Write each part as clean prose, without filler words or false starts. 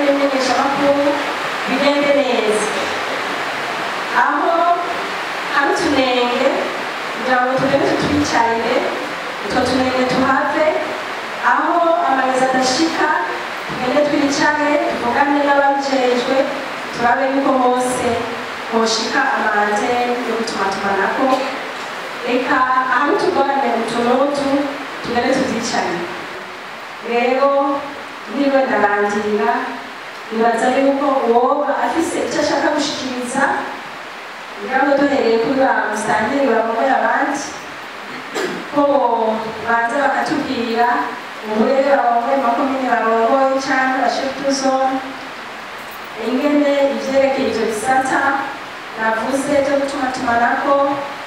n'imenyeshamakuru bigende neza. Aho hari utunenge kugira ngo tugende tutwicarire, utwo tunenge tuhave, aho amazi adashika tugende twicare tuvugane n'ababijejwe turabe yuko hose hoshika amantene yo gutumatumanako. Reka aho tugorane utunutu tugende tuzicarire. Rero niba ndarangira nibaza yuko uwoba afise icyo ashaka gushikiriza ngira ngo duhereye kuri ba musitanteri barongoye abandi ko banza bakatubwira uburere barongoye makomine barongoye cyangwa bashefutuzone ingene ivyerekeye ivyo bisata navuze byo gutumatumanako,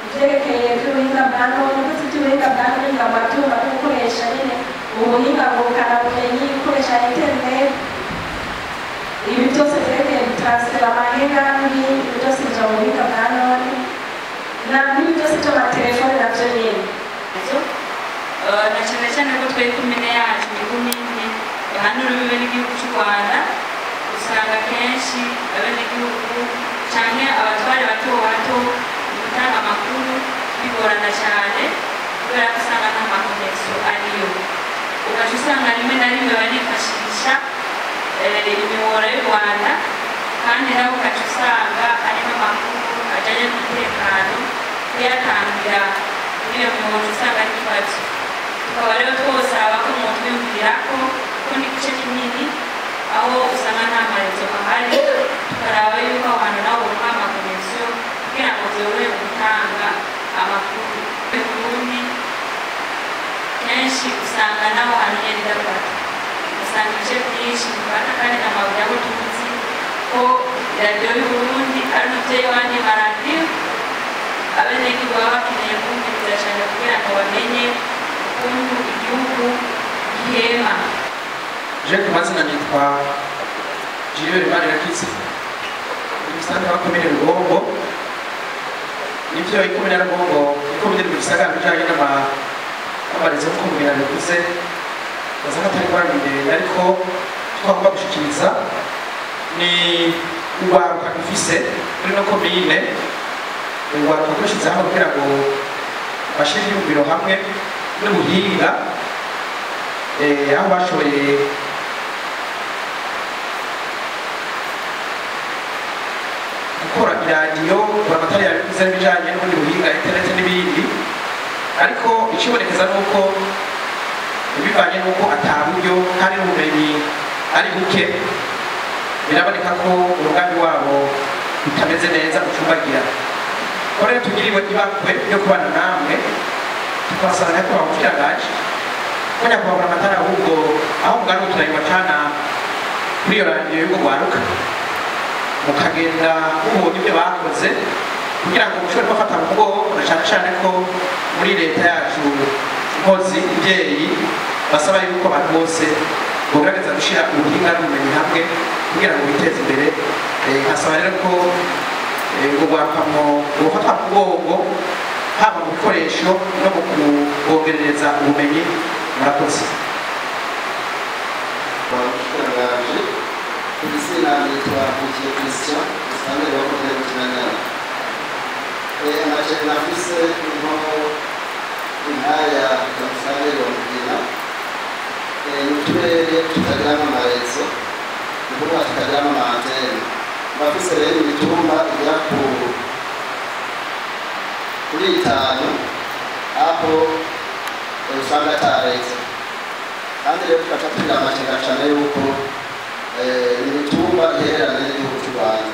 ivyerekeye ivy'ubuhinga bwa none, kuko ivy'ubuhinga bwa none ngamatuma gukoresha nyene ubuhinga ngurukanabumenyi, gukoresha internet. Ibi byose vyerekeye gutransfera amahera n'ibi byose vyo mu buhinga bwa none n'ibi byose vy'amatelefone navyo nyene. Na cyane cyane ko twari kumene yacu n'ibindi bahanura bibe n'igihugu cy'u Rwanda, usanga kenshi abenegihugu canke abatware bato bato gutanga amakuru bigorana cyane kubera ko usanga nta makonekisiyo ariyo. Ugaca usanga rimwe na rimwe banifashisha imiyoboro y'u Rwanda kandi nawe ugaca usanga harimo amakuru ajyanye n'umutekano kuyatangira muri iyo miyoboro usanga ari ikibazo. Tukaba rero twosaba ko mwotwiyumvira ko n'igice kinini aho usanga nta marezo ahari, tukaraba yuko abantu nabo baronka amakonekisiyo kugira ngo byorohe gutanga amakuru. Ubundi kenshi usanga naho hantu nyene idafata, usanga ibice byinshi bifata kandi n'amabuye abo tuzi ko iradiyo y'Uburundi ari umuvyeyi w'andi maradiyo abenegihugu baba bakeneye kumviriza cyane kugira ngo bamenye ukuntu igihugu gihema. Je ku mazina nitwa Yagiraniye umusanzu wa komine Rugombo. Nivyo ikomine ya Rugombo ikomine mu gisagara bijanye n'amarezo yo kumvira bikuze bazana atari barinde, ariko twagomba gushikiriza ni urwaruka dufise muri no komine. Urwaruka rwashyize hamwe kugira ngo bashire ibyumviro hamwe n'ubuhinga aho bashoboye gukora iradiyo, gukora amatara yabikuze n'ibijanye n'ubundi buhinga, internet n'ibindi. Ariko ikibonekeza nuko bivanye nuko ataburyo hari n'ubumenyi ari buke, biraboneka ko umugambi wabo utameze neza ucumbagira. Ko rero tugiriwe ibakwe yo kubana namwe tukasanga ko umushikiranganji ko nyakubahwa amatara ahubwo aho mugari uturayibwa cana kuri iyo radiyo y'ubwo rwaruka mukagenda mubonye ibyo bakoze kugira ngo mushobore kubafata mu mugongo, na cane cane ko muri leta yacu nkozi ibyeyi basaba yuko abantu bose bogerageza gushira ubuhinga n'ubumenyi hamwe kugira ngo biteze imbere. Nkasaba rero ko urwaruka rufatwa mu mugongo haba mu bikoresho no mu kubongerereza ubumenyi. Murakoze. Umushikiranganji izina nitwa Christian Stanley wa Komine Kinanira. Naje nafise nko intaya ya Stanley wa Mugina n'uturere tutagira amarezo n'ukuvuga tukagira amantene. Bafise rero imitumba igera kuri 5 aho usanga ataretse, kandi rero tugaca tugira amakenga cane yuko imitumba ihereranye n'igihugu cy'u Rwanda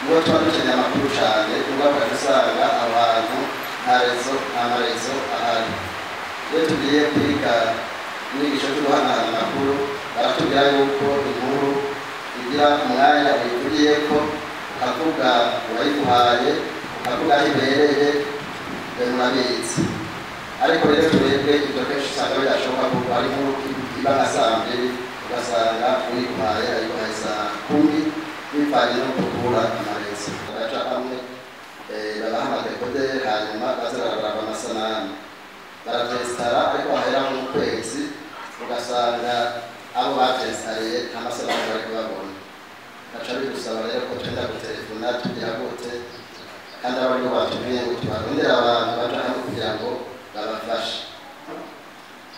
niho tuba dukeneye amakuru cane, nubwo bakaca usanga abantu nta marezo ahari. Iyo tugiye kwiga inyigisho zo guhanahana amakuru baratubwira yuko inkuru igira umwanya uyivugiyeko, ukavuga uwayiguhaye, ukavuga aho ibereye, murabizi. Ariko rero twebwe ibyo kenshi usanga bidashoboka kuko hari inkuru iba nka saa 2 ugasanga uyiguhaye ayiguhaye saa 10 bivanye no kugura amarezo. Bagaca hamwe babaha amadekoderi hanyuma baza bararaba amasanamu baravyesitara, ariko bahera mu kwezi ugasanga abo bavyesitariye nta masanamu bariko babona. twenda gutelefona tugira gute kandi abari batubwiye ngo tubarondera abantu baje hano kugira ngo babafashe.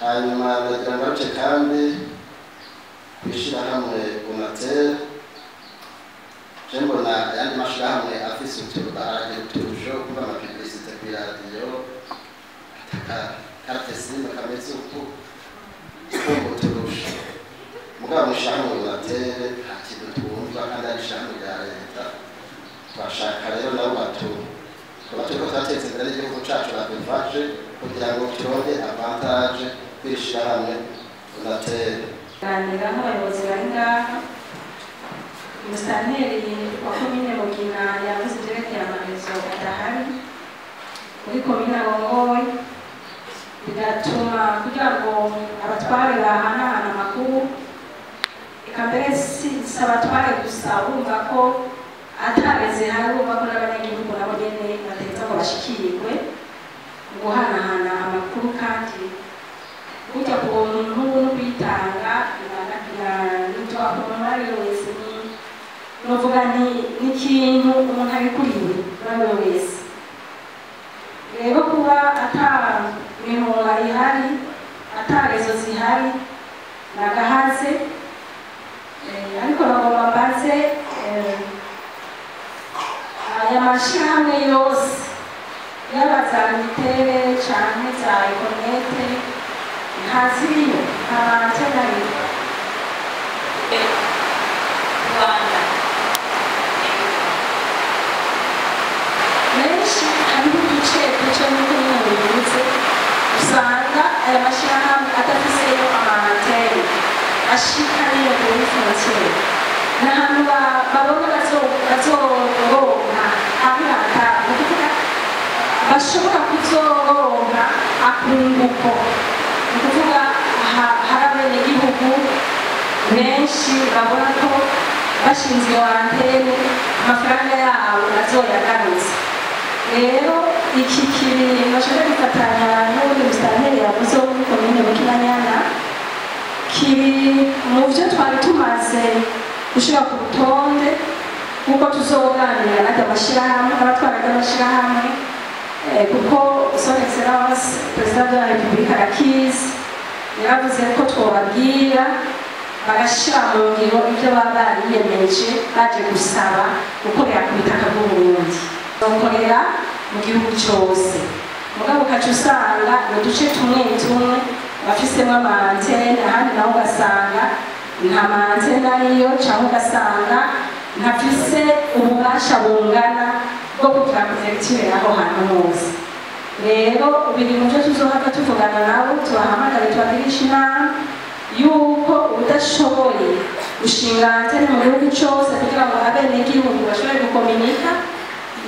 Hanyuma ndagira ngaruke kandi kwishirahamwe bomuntara mbona ayandi mashirahamwe afise uturusho kuva amapublicite kuri radiyo carte sim kameze uko uturusho mugabo mwishirahamwe bomuntara nta kintu twumva kandi ari ishirahamwe rya leta. Twashaka rero nabo kuba turiko turateza imbere n'igihugu cacu badufashe kugira ngo turonke avantage kwishirahamwe bomuntara. Kuganira n'abayobozi bari ngaha, umusitanteri wa komine Mugina yavuze ivyerekeye amarezo adahari muri komine Rongoyi, bigatuma kugira ngo abatware bahanahana amakuru, eka mbere si abatware gusa bumva ko atareze hari, bumva ko n'abanyagihugu nabo nyene bategeza ngo bashikirwe mu guhanahana amakuru. Kandi burya ku muntu no kwitanga n'utwakomari wese novuga n'ikintu umuntu abikuriwe n'awe wese. Rero kuba ata mihora ihari, ata rezo zihari nagahaze, ariko bagomba mbaze aya mashirahamwe yose yaba za mitere canke za ekonete ntaziriyo ntabatenari Rwanda menshi hariho uduce duce n'uko nyine bivuze usanga aya mashirahamwe adafiseyo amaantene ashika niyo kuri frontiere, n'ahantu babona bazoronka ahirata ukuvuga bashobora kuzoronka akunguko, ukuvuga hari abenegihugu benshi babona ko bashinze iyo antene amafaranga yabo azoyagarutse. Rero iki kiri bashobora gufatanya n'ubundi musitanteri yavuze wo muri komine Mugina, kiri mu byo twari tumaze gushira ku rutonde kuko tuzoganira n'aya mashirahamwe n'abatwaraga amashirahamwe, kuko son excellence perezida de la repubulika arakizi, yaravuze ko twobabwira bagashira mu ngiro ibyo baba bariyemeje baje gusaba gukorera ku butaka bw'Uburundi, bakorera mu gihugu cyose. Mugabo ukaca usanga mu duce tumwe tumwe bafisemo amaantene, ahandi naho ugasanga nta maantene ariyo, cyangwa ugasanga ntafise ububasha bungana bwo kugira kuzirekire aho hantu hose. Rero biri mu byo tuzohava tuvugana nabo, tubahamagare tubagirisha inama yuko udashoboye gushinga antene mu gihugu cyose kugira ngo abenegihugu bashobore gukominika,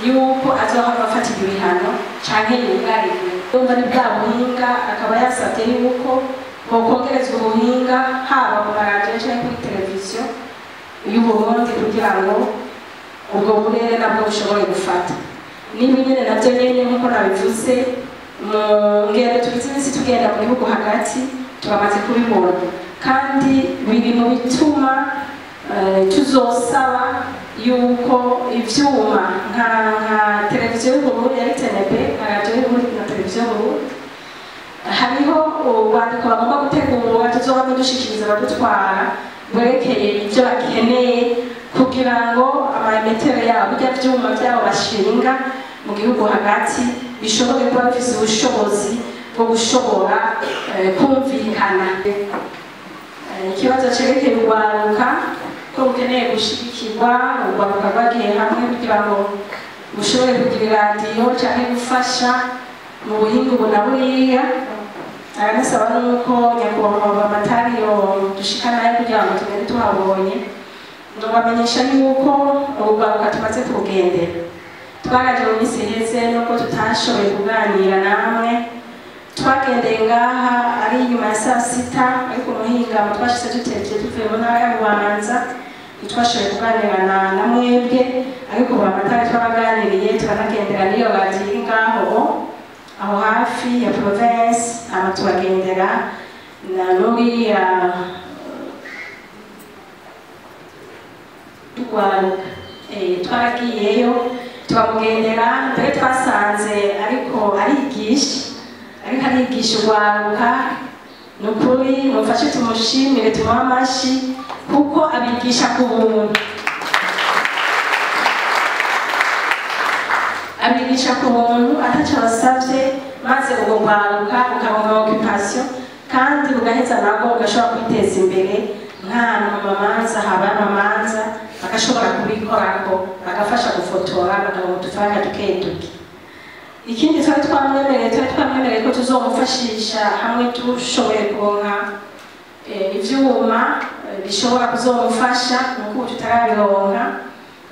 yuko azohava afatira ibihano canke yugarirwe. Yumva ni bwa buhinga, akaba yasabye yuko bokongerezwa ubuhinga haba ku maradiyo canke kuri televiziyo y'Uburundi kugira ngo ubwo burere nabwo bushobore gufata. Niba nyene navyo nyene nk'uko nabivuze mu ngendo tugize iminsi tugenda mu gihugu hagati turamaze kubibona, kandi biri mu bituma tuzosaba yuko ivyuma nka televiziyo y'Uburundi ya TNB, nka radiyo y'Uburundi na televiziyo y'Uburundi, hariho urwandiko bagomba gutegura tuzohava dushikiriza abadutwara bwerekeye ibyo bakeneye kugira ngo amametero yabo bijya vyuma byabo bashinga mu gihugu hagati bishobore kuba bifise ubushobozi bwo gushobora kumvikana. Ikibazo cerekeye urwaruka ko bukeneye gushigikirwa, urwaruka rwagiye hamwe kugira ngo bushobore kugira iradiyo canke gufasha mu buhinga ubu na buriya. Aranasaba nuko nyakubahwa Matariyo dushikanayo kugira ngo tugende tuhabonye, ndabamenyesha yuko urwaruka tumaze kurugendera. Twaraje mu minsi iheze nuko tutashoboye kuganira namwe, twagendeye ngaha ari inyuma ya saa sita, ariko umuhingamo twashitse dutevye tuvuye mu ntara ya Bubanza, ntitwashoboye kuganira na mwebwe, ariko Amatari twabaganiriye turanagendera n'iyo radiyo iri ngaho aho hafi ya province, hama tubagendera na n'uriya urwaruka twaragiyeyo turamugendera mbere twasanze ariko arigisha urwaruka. Ni ukuri mufashe tumushimire tumuhe amashyi kuko abigisha ku buntu. Abigisha ku buntu ataco basavye, maze ubwo rwaruka ukabona occupation kandi ugaheza nabwo ugashobora kwiteza imbere nk'ahantu mu mamanza haba amamanza bagashobora kubikorako bagafasha gufotora bakabona udufaranga duke duke. Ikindi twari twamwemereye ko tuzomufashisha hamwe dushoboye kuronka ivyuma bishobora kuzomufasha nuko tutarabironka.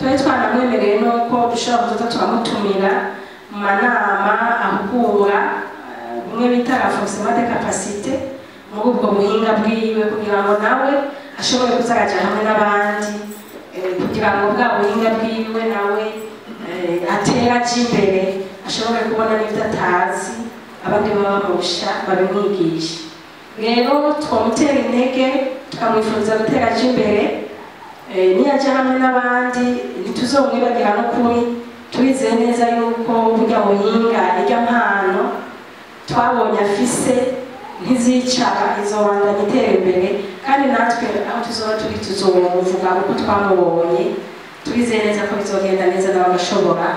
Twari twanamwemereye nuko dushobora kuza turamutumira mu manama ahugura bimwe bita renforcement de capacité muri ubwo buhinga bwiwe kugira ngo nawe ashobore kuzaraja hamwe n'abandi kugira ngo bwa buhinga bwiwe nawe atera aje imbere ashobore kubona n'ibyo atazi abandi baba bamurusha babimwigisha. Rero twamutera intege tukamwifuriza gutera aje imbere niyaja hamwe n'abandi ntituzomwibagira n'ukuri. Turizeye neza yuko burya buhinga irya mpano twabonye afise ntizicara izobandanya itera imbere kandi natwe aho tuzoba turi tuzovuga uko twamubonye. Turizeye neza ko bizogenda neza nawe agashobora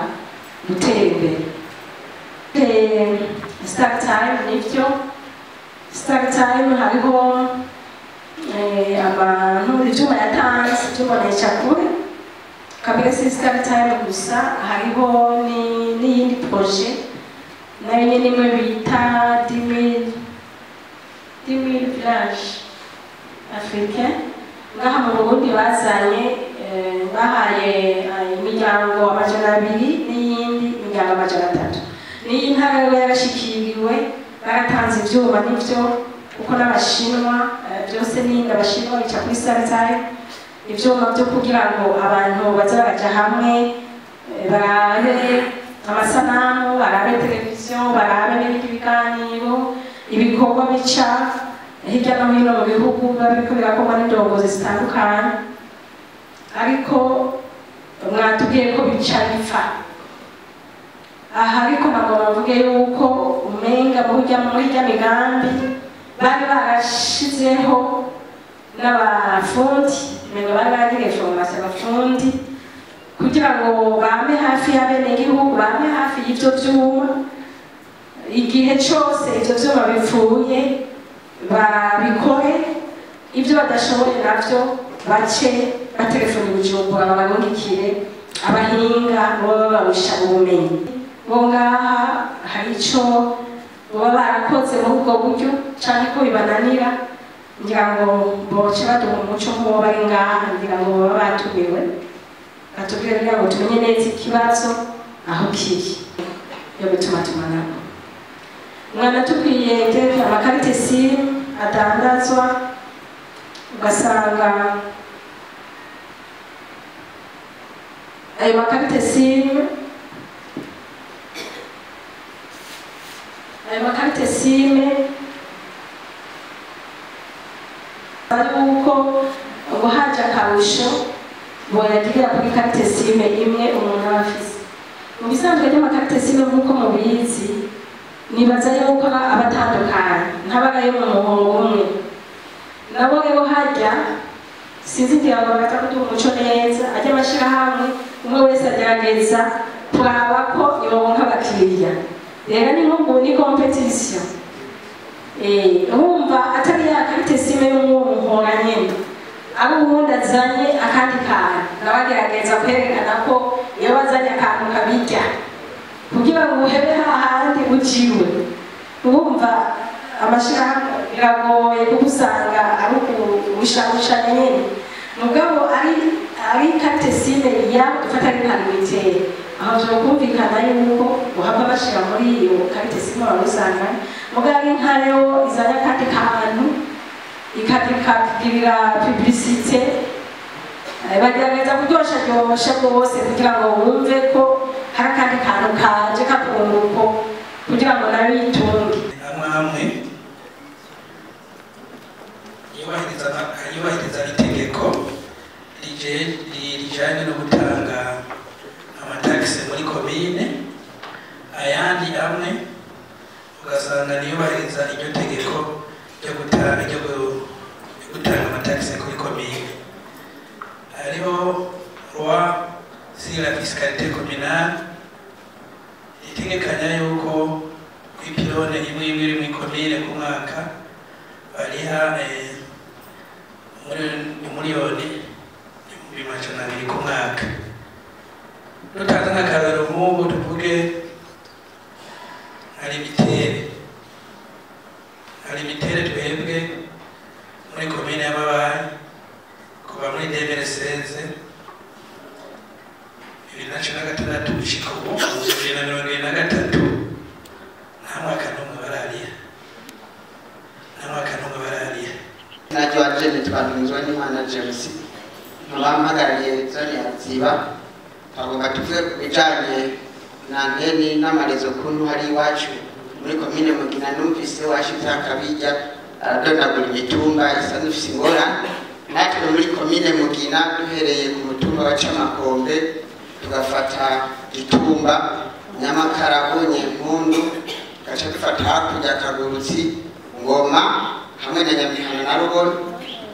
gutera imbere. Start time nivyo start time hariho abantu ivyuma yatanze tubonesha kure kabiri si start time gusa hariho n'iyindi projet nayo nyene imwe bita 10,000 village africain ngaha mu Burundi bazanye bahaye imiryango 200 n'iyindi imiryango 300. N'iyi ntara yarashikiriwe baratanze ivyuma n'ivyo kuko n'abashinwa byose n'indi abashinwa bica kuri start time ivyuma byo kugira ngo abantu baza baraja hamwe barabe amasanamu barabe televiziyo barabe n'ibindi biganiro ibikorwa bica hirya no hino mu bihugu bariko birakorwa n'indongozi zitandukanye. Ariko mwatubwiye ko bica bipfa aha, ariko ntabwo bavuge yuko umenga muri rya migambi bari barashizeho n'abafundi umenga bari baragiye formation abafundi kugira ngo bame hafi y'abenegihugu bame hafi y'ivyo vyuma igihe cose ivyo vyuma bipfuye babikore, ivyo badashoboye navyo bace batelefoni Bujumbura babagungikire abahinga boba barusha ubumenyi. Bo ngaha hari ico boba barakoze muri ubwo buryo canke ko bibananira ngira ngo boce baduha umuco nk'uwo bari ngaha ngira ngo baba batumiwe batubwire kugira ngo tumenye neza ikibazo aho kiri yo gutumatumanako. Mwana tubwiye ndetse amakarite simu adandazwa ugasanga ayo makarite simu yuko ngo haje akarusho boyagirira kuri karite simu imwe umuntu aba afise. Mu bisanzwe ry'amakarite simu nk'uko mubizi nibaza yuko abatandukanye ntabagayo mu muhongo umwe nabo rero hajya sinzi ngira ngo bagata kuduha umuco neza ajya amashirahamwe umwe wese agerageza kuraba ko yoronka abakiriya. Rero ni nko ni competition urumva atari ya karite simu y'uwo muhora nyene abo ubundi azanye akandi kantu nawe agerageza kwerekana ko iyo bazanye akantu kabirya kugira ngo uhebe hahandi uciwe. Urumva amashirahamwe biragoye kuko usanga ari ubushabushanya nyene mugabo ari karite simu yabo dufata ari nka limitere aho turakumvikana yuko uhava bashira muri iyo karite simu barusanga mugabo ari nka rero izanye akandi kantu ikagirira publicité bagerageza kuryosha rwose kugira ngo wumve ko hari akandi kantu kaje kakunguko kugira ngo nawe yitunge. Amwe yubahiriza itegeko rijanye no gutanga amatagisi muri komine, ayandi amwe ugasanga niyubahiriza iryo tegeko ryo gutanga amatagisi kuri komine. Hariho loi sur la fiscalité communale itegekanya yuko ipirone imwe imwe iri muri komine ku mwaka bariha miliyoni 200 ku mwaka. Dutanze nk'akarorero nk'ubu tuvuge hari imitere twebwe muri komine y'Amabayi kuva muri 2016 2016 gushika ubu 2023 nta mwaka n'umwe barariha. Najya waje nitwanzwe n'Imana James nkabampagarariye zone ya Ziba twavuga tuvuye bijanye na nteni n'amarezo kuntu hari iwacu muri komine Mugina numvise washize akabijya aradonagura imitumba isa n'ifise ingorane. Natwe muri komine Mugina duhereye ku mutumba wa Camakombe tugafata itumba Nyamakara bonye mpundu gaca dufata hakurya Kagurutsi Ngoma hamwe na Nyamihana na Rubona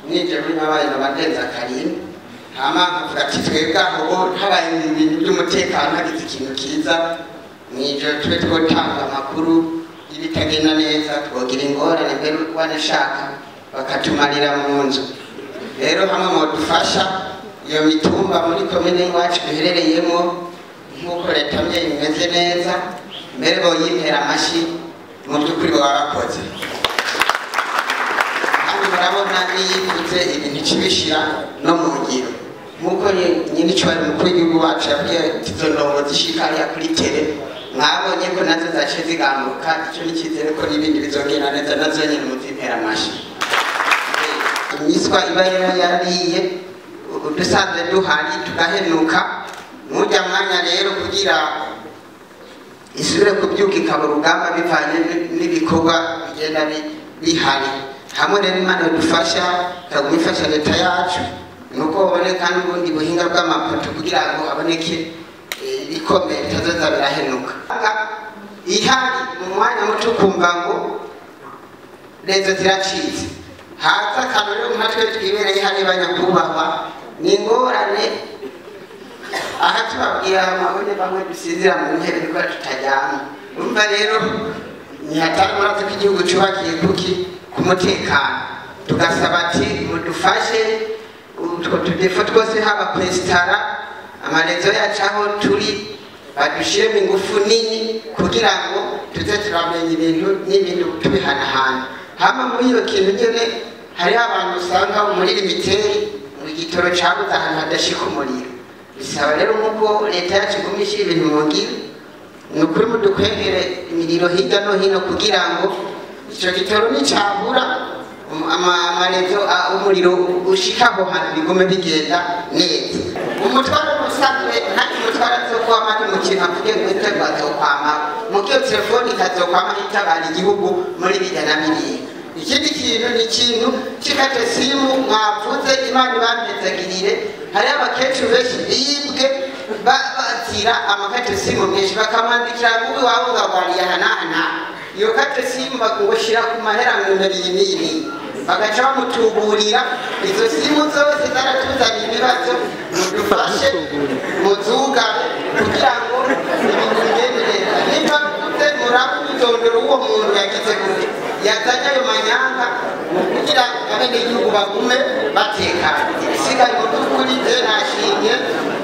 nije muri Mabayi n'abagenza Karine hama nkavuga ati twebwe aho habaye ibintu by'umutekano hagize ikintu kiza nije twe twotanga amakuru y'ibitagenda neza twogira ingorane mbere wanashaka bakatumarira mu nzu. Rero hamwe mu dufasha iyo mitumba muri komine iwacu duherereyemo nk'uko leta mbye imeze neza mbere boyimpera amashi mu by'ukuri barakoze. Murabona niyikuze ibintu kibishira no mu ngiro nkuko nyine cyo bari mukuru w'igihugu wacu yabwiye izo ndongo zishikariya kuri tele mwabonye ko nazo zace zigamuka. Icyo nikizere ko n'ibindi bizogenda neza nazo nyine muzimpera amashi. Imiswa iba yariye dusanze duhari tugahenuka mujya mwanya rero kugira isubire kubyuka ikaba urugamba bivanye n'ibikorwa bigenda bihari. Hamwe rero Imana dufasha kaguma ifasha leta yacu nuko baboneka n'ubundi buhinga bw'amapoto kugira ngo haboneke ibikomeye bitazoza birahenuka. Ihari mu mwanya muto kumva ngo rezo ziracitse haza akarorero nkatwe twibereye hari banyakubahwa ni ingorane aha tubabwira amabone bamwe dusinzira mu ntebe niko tutajyana. Urumva rero ni hatari murazi ko igihugu cyubakiye kuki ku mutekano tugasaba ati mudufashe utwo tudefo twose haba kwesitara amarezo yacu aho turi badushiremo ingufu nini kugira ngo tuze turamenya ibintu n'ibintu tubihanahana. Hama muri iyo kintu nyine hariho abantu usanga umuriro imiteri mu gitoro cyabuze ahantu hadashika umuriro. Bisaba rero nk'uko leta yacu igumisha ibintu mu ngiro ni ukuri mudukwegere imiriro hirya no hino kugira ngo icyo gitoro nicyabura amarezo umuriro ushikaho hantu bigume bigenda neza. Umutwaro usanzwe ntacyo umutwaro azokwama ari mukina kugira ngo itegwa azokwama mugiyo telefoni ikazokwama itabara igihugu muri bijya na biriya. Ikindi kintu ni ikintu cy'ikate simu mwavuze Imana ibamezagirire. Hari abakecuru benshi bibwe bazira amakate simu menshi bakamandikira ngo wawe ugabariye hanahana iyo kate simu bakugoshira ku mahera ngundari y'ibiri bagaca bamutuburira. Izo simu zose zaratuzanye ibibazo mudufashe muzuga kugira ngo ibintu bigende neza. Niba tuze murabutondera uwo muntu yagize gute yazanye ayo manyanga kugira abene igihugu bagume batekana. Isigaye mu by'ukuri nashimye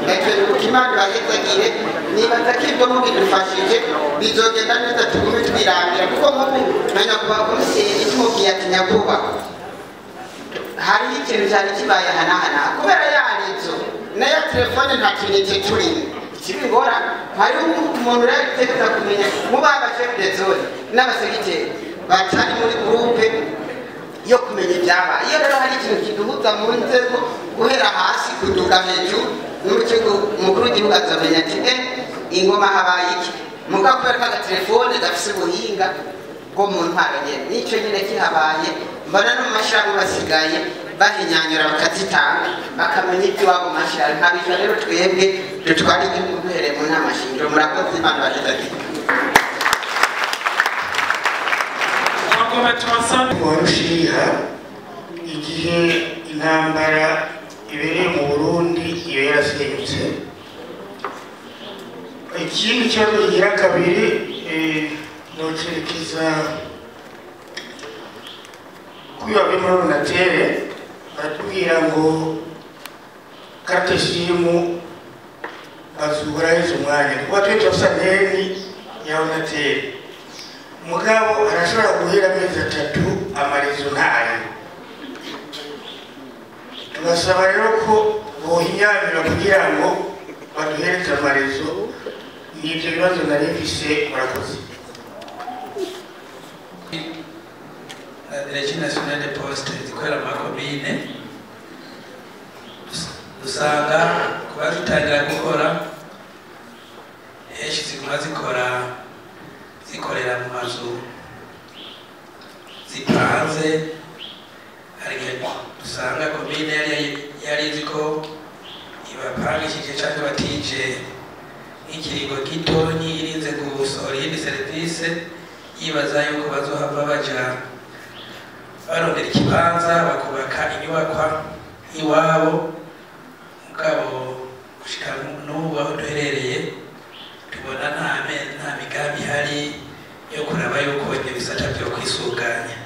ndakere ku Imana bahezagire nibaza ko ibyo mubidufashije bizogenda neza tugume twirangira kuko nk'ubu menya kuba komiseri tumubwiye ati nyakubahwa hari ikintu cyari kibaye hanahana kubera yarezo nayo telefone nta kintu turimo ikibigora hari umuntu rero utegeka kumenya muba abashef de zone n'abasegiteri batari muri groupe yo kumenya ibyabaye. Iyo rero hari ikintu kiduhuza mu nzego guhera hasi kuduga hejuru n'umukigo umukuru w'igihugu azamenya ati ingoma habaye iki mugakwereka agatelefone gafise ubuhinga bwo mu ntara nyene n'icyo nyine kihabaye mbona no mu mashirahamwe basigaye bahinyanyura bakazitanga bakamenya iby'iwabo mashira ntabwo rero twebwe dutwara igihugu duhereye mu nama shingiro murakoze Imana bageze warushiha igihe intambara ibereye mu Burundi iyo yarasenyutse. Ikindi kibazo kigira kabiri nocerekeza kuyo muri Onatere baratubwira ngo karte simu bazubura izo mwanya kuba twe twasaneni ya Onatere mugabo arashobora guhera amezi 3 amarezo ntayo. Tugasaba rero ko bohinyanyura kugira ngo baduhereze amarezo. N'ibyo bibazo nari mfise murakoze. La Direction Nationale de Poste zikorera amakomine usanga kuba zitangira gukora henshi ziguma zikorera mu mazu zipanze, ariko usanga komine yari izi ko ibapangishije cyangwa batije ikiringo gitonyi irinze gusohora iyindi serivisi yibaza yuko bazohava baja barondera ikibanza bakubaka inyubakwa iwabo. Mugabo gushika n'ubu aho duherereye tubona nta migambi ihari yo kuraba yuko ibyo bisata byo kwisuganya.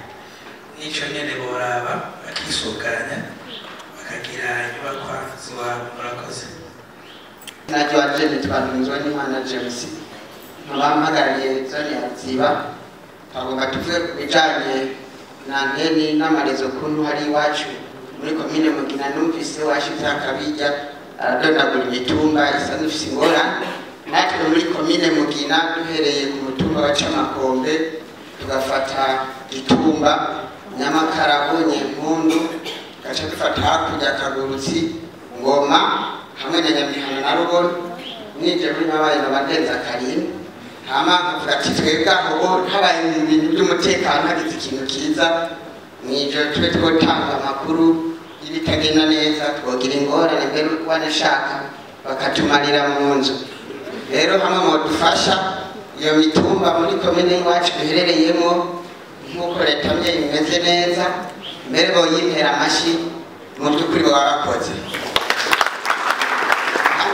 Nico nyene boraba bakisuganya bakagira inyubakwa ziwabo. Murakoze. Najwa James twanzwe n'Imana James nabamagariye zone ya Ziba twagomba tuvuge bijanye na nteni n'amarezo kuntu hari iwacu muri komine Mugina. Numvise washize akabijya aradondagura imitumba isa n'ifise ingorane. Natwe muri komine Mugina duhereye ku mutumba wa Camakombe tugafata itumba Nyamakara bunye Mpundu gaca dufata hakurya Kagurutsi Ngoma hamwe na Nyamihana na Rugoro nije muri nabaye nabadenza Karini hama nkavuga ati twebwe aho habaye ibintu by'umutekano hagize ikintu kiza nije twe twotanga amakuru y'ibitagenda neza twogira ingorane mbere wanashaka bakatumarira mu nzu. Rero hamwe mu dufasha iyo mitumba muri komine iwacu duherereyemo nk'uko leta mye imeze neza mbere boyimpera amashi mu by'ukuri barakoze.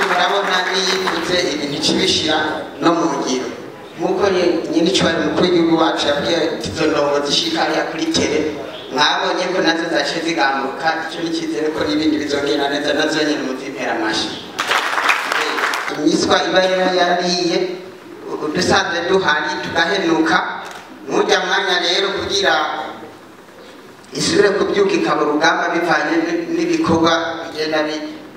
Murabona niyikuze ibintu kibishira no mu ngiro nkuko nyine cyari mukuru w'igihugu wacu yabwiye izo ndongo zishikariya kuri tele mwabonye ko nazo zaje zigamuka. Icyo nikizere ko n'ibindi bizogenda neza nazo nyine muzimpera amashi. Imiswa iba yariye udusanze duhari tugahenuka mujya mwanya rero kugira isubire kubyuka ikaba urugamba bivanye n'ibikorwa bigenda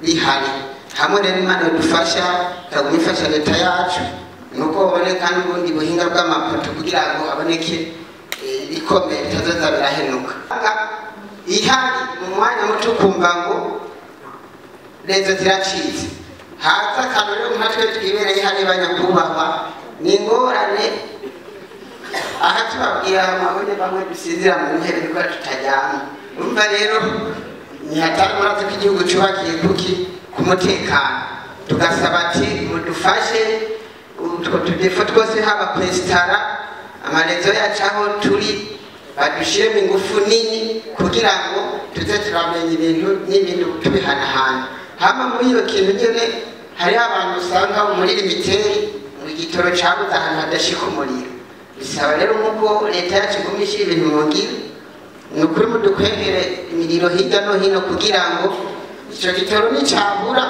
bihari. Hamwe rero Imana dufasha kaguma ifasha leta yacu nuko baboneka n'ubundi buhinga bw'amapoto kugira ngo haboneke ibikomeye bitazaza birahenuka. Ihari mu mwanya muto kumva ngo rezo ziracitse haza akarorero nkatwe twibereye hari banyakubahwa ni ingorane aha tubabwira amabone bamwe dusizira mu ntebe ko tutajyana. Urumva rero ni hatari murazi ko igihugu cyubakiye kuki ku mutekano. Tugasaba ati mudufashe utwo tudefo twose haba kwesitara amarezo yacu aho turi badushiremo ingufu nini kugira ngo tuze turamenya ibintu n'ibintu tubihanahana. Hama muri iyo kintu nyine hariho abantu usanga muri limiteri mu gitoro cyabuze ahantu hadashika umuriro. Bisaba rero nk'uko leta yacu iguma ishyira ibintu mu ngiro ni ukuri mudukwegere imiriro hirya no hino kugira ngo icyo gitoro nicyabura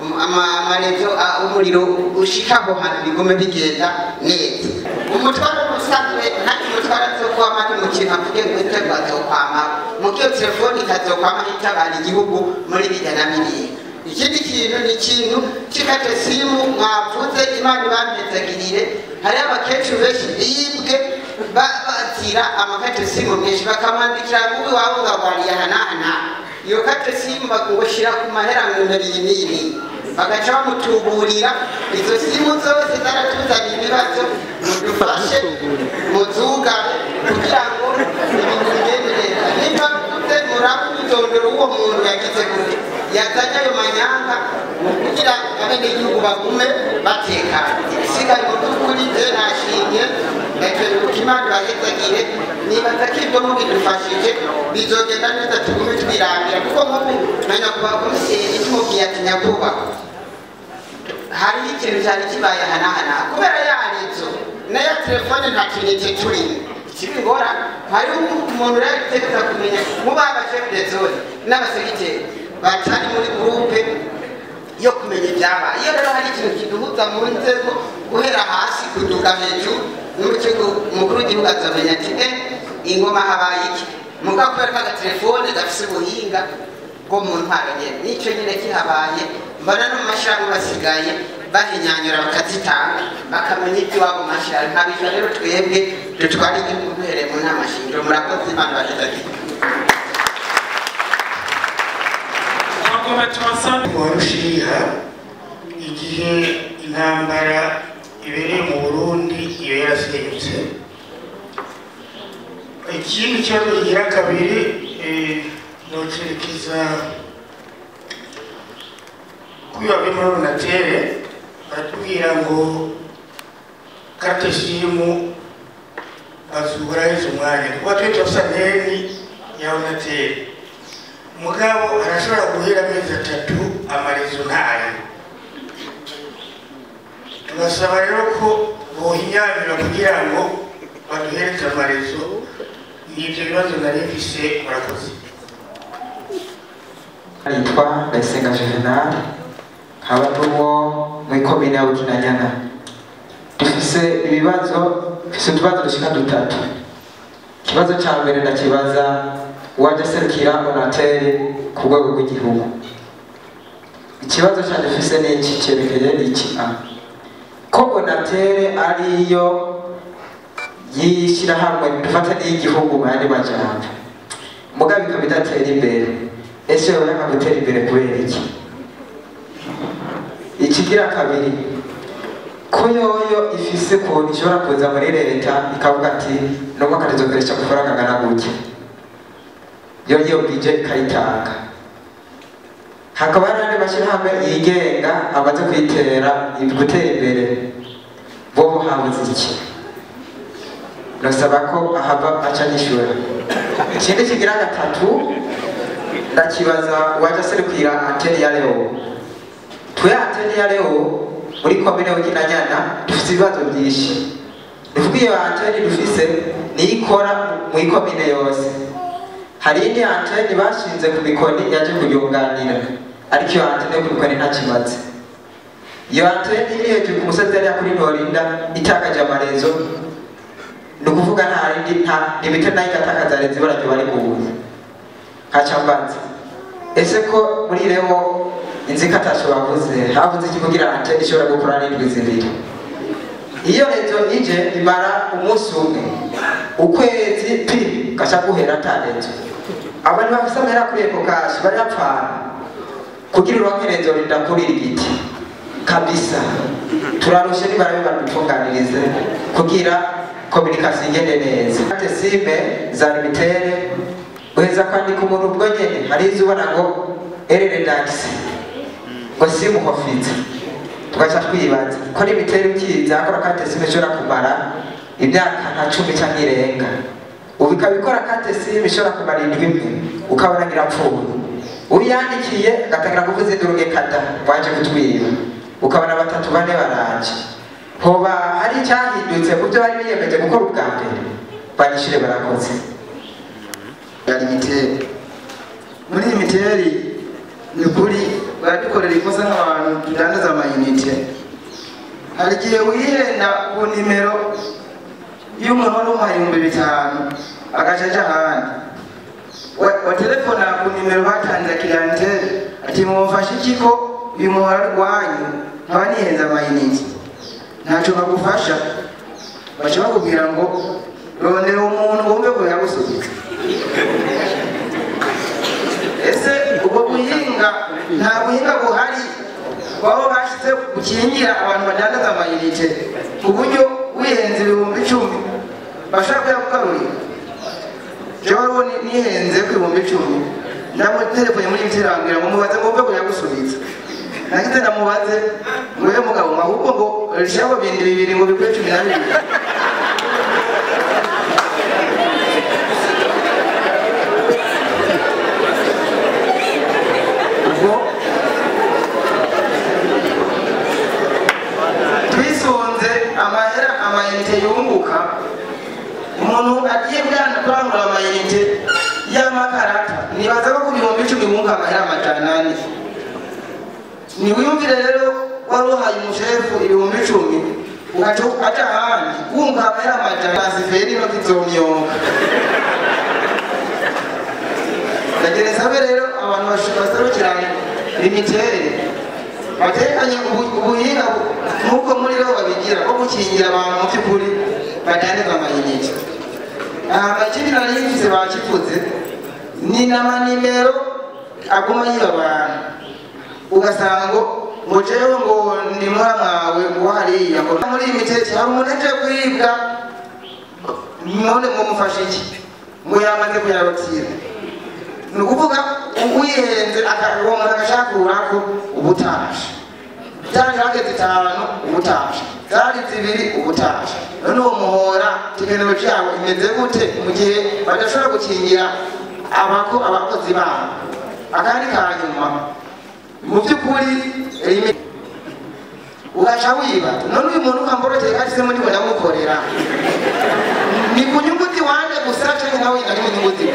amarezo umuriro ushika aho hantu bigume bigenda neza. Umutwaro usanzwe nta umutwaro azokwama ari mu kintu kugira ngo ibitego azokwama mu gihe telefoni ikazokwama itabara igihugu muri bijya na biriya. Ikindi kintu ni ikintu cy'ikate simu mwavuze Imana ibamezagirire. Hariho abakecuru benshi bibwe bazira amakate simu menshi bakamwandikira ngo iwawe ugabariye ahanahana iyo kate simu bakungushyira ku mahera numero iyi n'iyi bagaca bamutuburira. Izo simu zose zaratuzaniye ibibazo mudufashe muzuga kugira ngo ibintu bigende neza. Niba mvuze murabuze umwidondoro w'uwo muntu yagize gute yazanye ayo manyanga kugira abenegihugu bagume batekanye ibisigaye mu by'ukuri nashimye ndakeruka imana ibahezagire nibaza ko ibyo mubidufashije bizogenda neza tugume twirangira kuko nk'ubu menya kuba komiseri tumubwiye ati nyakubahwa hariho ikintu cyari kibaye ahanahana kubera yarezo nayo telefone nta kintu turimo ikibigora hariho umuntu rero utegereza kumenya muba abashefu de zone n'abasegiteri batari muri gurupe yo kumenya ibyabaye iyo rero hari ikintu kiduhuza mu nzego guhera hasi kuduga hejuru umukuru w'igihugu azamenya ati ingoma habaye iki mugakwereka agatelefone gafise ubuhinga bwo mu ntara nyene n'icyo nyine kihabaye mbona no mu mashirahamwe basigaye bahinyanyura bakazitanga bakamenya iby'iwabo mashirahamwe nkabija rero twebwe dutwara igihugu duhereye mu nama shingiro murakoze imana bahezagire warushiha igihe intambara ibereye mu Burundi iyo yarasenyutse ikindi kibazo kigira kabiri nocerekeza kwibabe muri Runatere baratubwira ngo karte simu bazura izo mwanya kuba twe turafisa nteni ya Runatere mugabo arashobora guhera amezi 3 amarezo ntayo tugasaba rero ko bohinyanyura kugira ngo baduhereze amarezo n'ibyo bibazo nari mfise murakoze yitwa Ndayisenga Juvenal nkaba n'uwo mu ikomine ya Bukinanyana dufise utubazo dushika 3 ikibazo cya mbere ndakibaza uwaje serukira Bonatere ku rwego rw'igihugu ikibazo cya dufise n'iki cyerekeye iki ko Bonatere ariyo yishyirahamwe dufata n'igihugu mu yandi majambo mugabe ikaba idatera imbere ese yoba yanga gutera imbere kubera iki ikigira kabiri ko yoyo ifise ukuntu ishobora kuza muri leta ikavuga ati n'umwaka rizokoresha amafaranga angana gutya yoyo bwije ikayitanga hakaba hari andi mashyirahamwe yigenga amaze gutera imbere bo habuze iki nasaba ko ahava aca nyishura ikindi kigira 3 ndakibaza waje serukira anteni ya leo twe anteni ya leo muri komine Bukinanyana dufite ibibazo byinshi bivuga iyo anteni dufise nikora mu ikomine yose hari indi anteni bashinze ku mikoni yaje kuyunganira ariko iyo anteni yo kubikora nta kibazo iyo anteni iri hejuru ku musozi yari kuri Norinda itakaje amarezo nukuvuga nta rindi nimite nayo igatakaza rezo barajye bari kubuye hacambanza ese ko muri rero inzikatasho bavuze havuze iki kugira anteni ishobora gukora n'indwi zibiri iyo rezo ije imara umunsi umwe ukwezi gasha guhera atarezo abantu bafise amahera kuri eko kashi bari bapfana kugira uronke rezo rindakurira igiti kabisa turarushe nibarabe badutunganirize kugira communication igende neza ate sime za limitere uheza kwandika umuntu ubwo nyene hari izubona ngo ereredance ngo simu hofite tugaca twibaza ko limitere ukiza akora kate sime ishobora kumara imyaka nka 10 cyangwa irenga ubikabikora kate sime ishobora kumara 7 ukabona girapfuye uyandikiye agatangira kuvuza induruge kada waje kutwiba ukabona 3 4 baraje hoba hari cyahindutse kubyo bari biyemeje gukora ubwa mbere banyishire barakoze yalimiteri muri limiteri ni kuri baradukorera ikosa nk'abantu tudandaza amayinite hari igihe wihenda ku nimero y'umuntu wari umuhaye 5,000 agacaca ahandi wa telefona ku nimero batanze kiranteri ati mumufashe iki ko uyu muhora rwanyu nkaba nihenze amayinite ntacyo bagufasha baca bakubwira ngo rondera umuntu wumve ko yagusubiza ese ubwo buhinga nta buhinga buhari baba bashyize gukingira abantu badandaza amayinite ku buryo wihenze 10,000 bashaka kuyakugarurira jewe nihenze ku 10,000 ndamutelefone muri miterambira ngo mubaze ngo mve kuyagusubiza nagite ndamubaze ngo ye mugabo ahubwo ngo rishabo bindi bibiri ngo bikwe 12 twisonze amahera amayinite yunguka umuntu agiye kurangura amayinite y'amakarata nibaza ko ku 10,000 bunga amahera 400 niwiyumvire rero wari uhaye umushefu 10,000 ugaca aca ahandi bunga amahera 400 siferi no kizomyonga ndagereza rero abantu basarukiranye limitere batekanye ubuhinga nk'uko muri rero babigira ko gukingira abantu mu by'ukuri badandaza amayinite ikindi nari yifise bakivuze ni n'amanimero aguma yiba abantu ugasanga ngo jewe ngo ndi mwawe ngo hariya ngo muri iyi mitete hari umuntu aje kwibwa none ngo mufashe iki ngo yamaze kuyarotira ni ukuvuga uwihenze uwo muntu agashakura ko ubutaje byari hageze 5 ubutaje zari 2 ubutaje none uwo muhora tugenewe byabo imeze gute mu gihe badashobora gukingira abakozi babo akandi kanyuma mu by'ukuri ugaca wiba none uyu muntu ukamboroteye kandi se muri bona mukorera ni kunyunguti wanje gusa cyangwa nawe ari mu nyunguti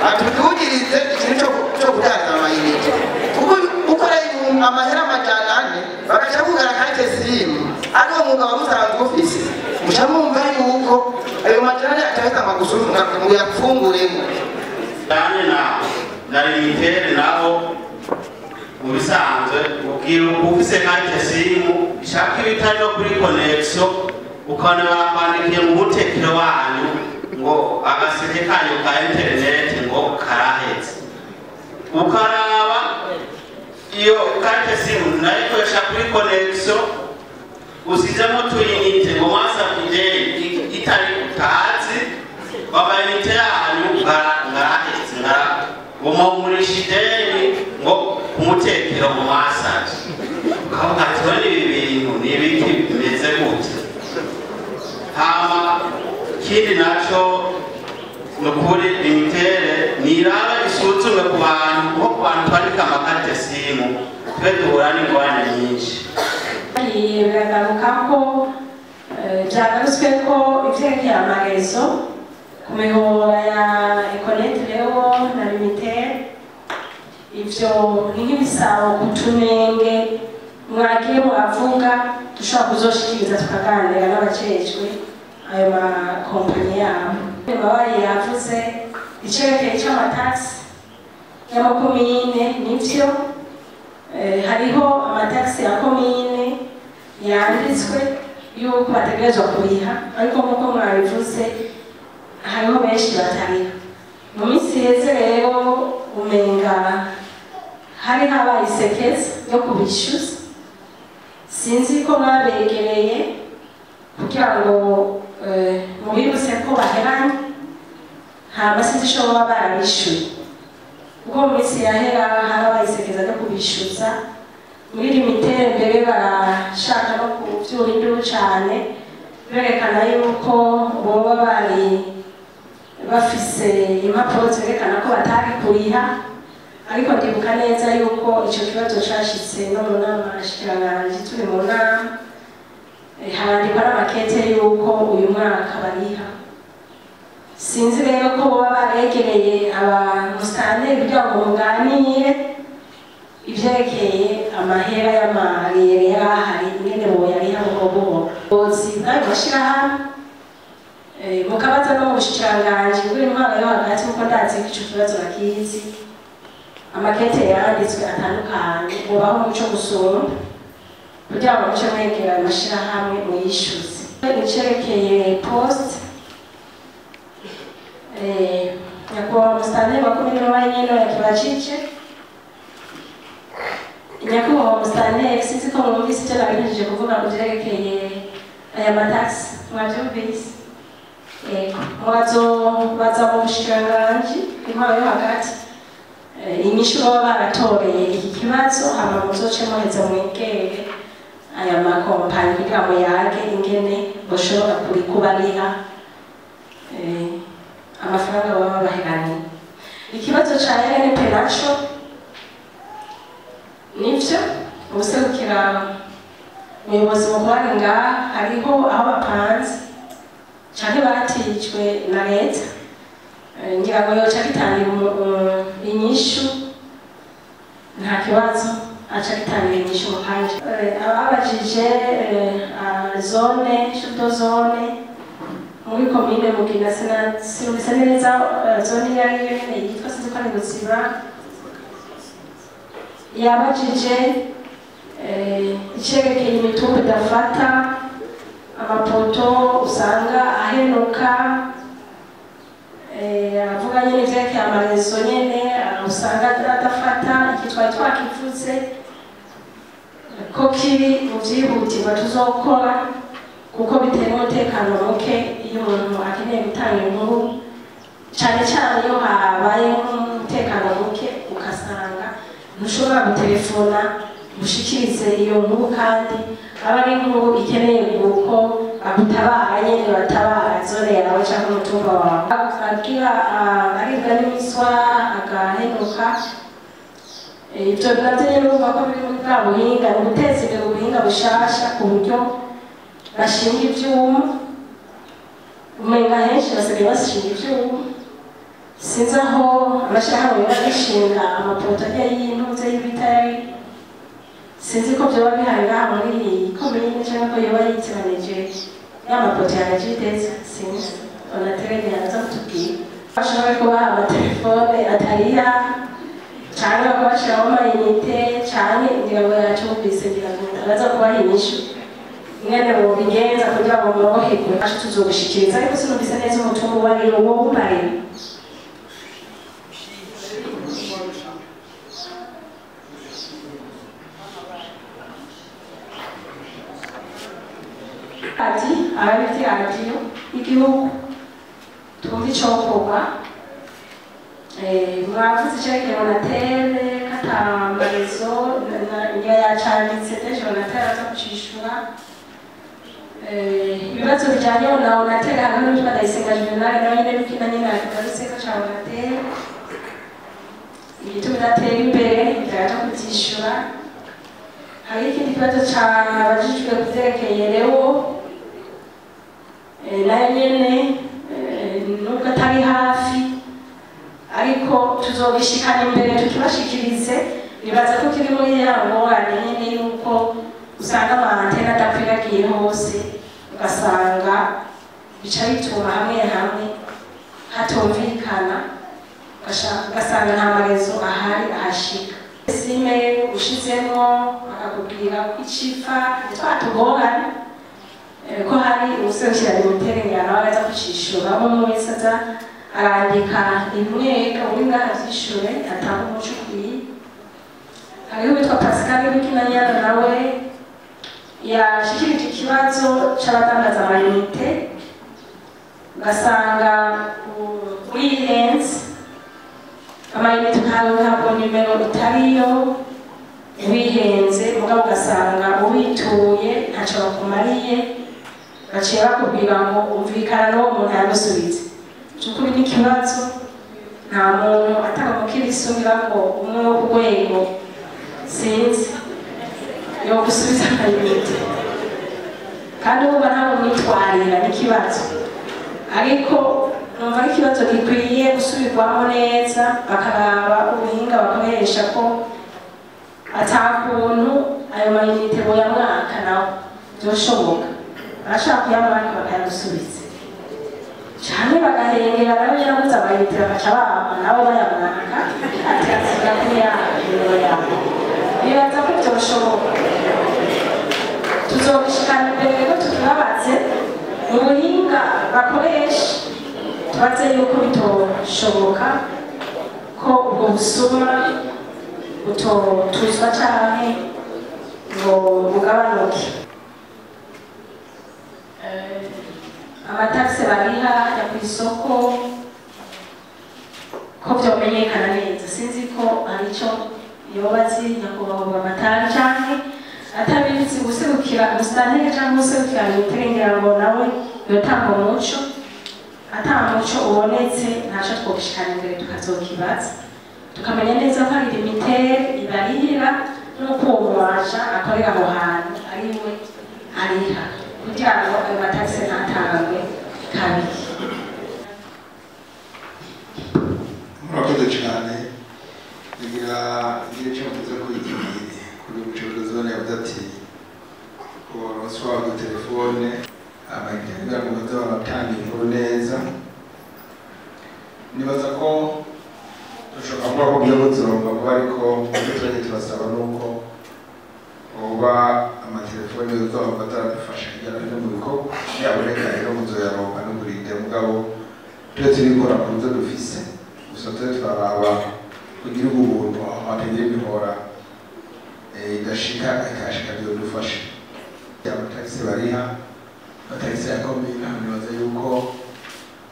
atutugirize ikintu cyo kudandaza amayinite kuko ukora amahera 400 bagaca kugara karte simu ariwo mwuga wabusanzwe ufise muca mwumva yuko ayo 400 atahita magusuzuma ngo yapfunguremo cyane na limitere nabo mu bisanzwe ubwira ufise karte simu ishaka ibitari no kuri connection ukana bakwandikiye mu mutekero wanyu ngo agaseke kanyu ka internet ngo karahetse ukaraba iyo karte simu nayikoresha kuri connection usizemo tuyinite ngo mwasa kuje itari utazi babayinite yanyu ngarahetse umumurishideni ngo kumutekero mu masaje kavuga ati bane ibintu ni ibiki bimeze gute hama kindi naco nukuri limitere niraba isuzume ku bantu ko ku bantu twandika amakarte simu twe duhura n'ingorane nyinshi biragaruka ko byagarutswe ko ivyerekeye amarezo ku mihora ya ekonete rero na limitere ivyo nk'ibisabo kutunenge mwagiye muravuga dushobora kuzoshikiriza tukaganira n'abajejwe ayo makompani yabo babaye yavuze icerekeye c'amatagisi y'amakomine nivyo hariho amatagisi ya komine yanditswe yuko bategerezwa kuriha ariko nk'uko mwabivuze hariho benshi batariha mu minsi heze rero umenga hari habaye isekeza yo kubishyuza sinzi ko mwabegereye kugira ngo mubibutse ko baheranye nta masinzi ishobora barabishyuye kuko mu minsi yahera harabaye isekeza ryo kubishyuza muri limitere mbere barashaka no kubyura induru cyane berekana yuko boba bari bafise impapuro zerekana ko batari kuriha ariko ndibuka neza yuko icyo kibazo cyashitse no mu nama umushikiranganji turi mu nama harandikwa n'amakete yuko uyu mwaka bariha sinzi rero ko boba baregereye abamusitanteri kugira ngo muganire ivyerekeye amahera y'amariyeri yari ahari ingene boyariha buhoro ubuyobozi bw'ayo mashirahamwe mukabaza no mu bushikiranganji bw'intwaro yo hagati kuko ndazi ko ico kibazo bakizi amakete yanditswe atandukanye mubaho muco gusoma kugira ngo muce mwegera amashirahamwe muyishyuze icerekeye post nyakubahwa umusitanteri wa komine nyene yakibajije nyakubahwa umusitanteri sinzi ko mwumvise icyo nabihejeje kuvuga ngo vyerekeye aya matagisi mwavyumvise baza mu mushikiranganji intwaro yo hagati inyishu baba baratoreye iki kibazo hama muzoce muheza mwegere aya makompanyi kugira ngo yage ingene bashobora kubariha amafaranga baba baheraniye. Ikibazo ca RNP naco nivyo ubuserukira umuyobozi mukuru ari ngaha hariho aho bapanze canke batijwe na leta ngira ngo yoca gitangira inyishu nta kibazo aca gitangira inyishu mu kanje ababajije zone shuto zone muri komine Mugina sinumvise neza zone yariyo yitwa sinzi ko ari Buziba yabajije icerekeye imitumba idafata amapoto usanga ahenuka avuga nyene ivyerekeye amarezo nyene usanga adafata iki twari twakivuze ko kiri mu vyihutirwa tuzokora kuko bitera umutekano muke iyo umuntu akeneye gutanga inkuru cane cane iyo habaye nk'umutekano muke ugasanga ntushobora gutelefona ushikirize iyo nkuru kandi aba ari inkuru ikeneye uko agutabara nyene batabara zone yawe canke umutumba wawe agira aribwa n'imiswa agahenuka ivyo navyo nyene urumva ko biri muri bwa buhinga ni uguteza imbere ubuhinga bushasha ku buryo bashinga ivyuma umenga henshi basigaye bashinga ivyuma sinzi aho amashirahamwe biba bishinga amapoto agiye y'intuze y'ibitari sinzi ko vyoba bihari ngaha muri iyi komine canke ko yoba yitiranije y'amapoto ya Jidezi sinzi onaterege yaza kutubwira bashobora kubaha amatelefone atariya canke bakabashiraho amayinite canke ngira ngo yacumvise ngira ngo araza kubaha inyishu ingene bobigenza kugira ngo mworoherwe aco tuzogushikiriza ariko sinumvise neza umutumba uwariwo wowe umarira ati ababiti radiyo y'igihugu twumva icokorwa mwavuze icerekeye onatere katambarizo ngira yacanditse deje onatere aza kucishura ibibazo bijanye na onatere hamwe n'uwitwa Ndayisenga Juvenal nawe nyene bikina nyene akagaruseko ca onatere igituma idatera imbere iraja kuzishura. Hari ikindi kibazo cabajijwe kuvyerekeye rewo nayo nyene nubwo atari hafi ariko tuzobishikana imbere tukibashikirize nibaza ko kiri muri ya ngorane nyene yuko usanga amantene adakwiragiye hose ugasanga bica bituma hamwe hamwe hatumvikana ugasanga nta marezo ahari ahashika sime ushizemo akakubwira icifa twatugorana ko hari ubuserukirana imiterengano abaza kucishura umwe wese aza arandika imwega uri ngaha vyishure atanga umuco ukwiye. Hariho uwitwa Pascal w'ikinanyana nawe yashikirije ikibazo c'abadandaza amayinite ugasanga wihenze amayinite ntabwo nimero itariyo wihenze mugabo ugasanga ubituye ntaco bakumariye baciye bakubwira ngo umvikana n'uwo muntu yagusubize cukuri n'ikibazo nta muntu atanga mukibisubira ngo umwe wo ku rwego sinzi yogusubiza amayinite kandi uba ntabwo mwitwarira n'ikibazo ariko numva ari ikibazo gikwiye gusubirwamo neza bakaraba ubuhinga bakoresha ko atakuntu ayo mayinite boyamwaka nawe vyoshoboka barashaka kuyamwaka bakayagusubiza canke bagahengera nawe yarabuze amayinite bagaca bama nabo bayamwaka ati asiga kuri ya nimero yawe bibaza ko vyoshoboka tuzobishikana imbere rero tukibabaze mu buhinga bakoresha tubaze yuko bitoshoboka ko ubwo busuma butotuzwa canke ngo bugabanuke amatagisi bariha ya ku isoko ko byomenyekana neza. Sinzi ko hari icyo yobazi nyakubahwa amatari cyane atabizi guserukira umusitanteri cyangwa guserukira imitegengera ngo nawe yotanga umuco, atamuco ubonetse ntacyo twobishikana imbere tukazokibaza tukamenya neza ko ari limitere ibarihira n'uko uwo muwaja akorera aho hantu ari we ariha kugira ngo ayo matagisi ntatangwe kabiri. Murakoze cyane kugira icyo muvuze ko igihe kuri umucuruzi zone yavuze ati ko waswaga telefone abagenda ngo baze baratanga inkuru neza. Nibaza ko dushobora kuba ko byo guzomba kuba ariko tujye turasaba nuko uba amatelefone y'uzoba batarafasha kugira ngo mu bikorwa yaboneka rero muzoyaronka no kurinde mugabo twese nikora ku byo dufise gusa turaraba kugira ubuntu amategeko y'imihora igashika ikashika byo dufasha amatagisi bariha amatagisi ya komine. Nibaza yuko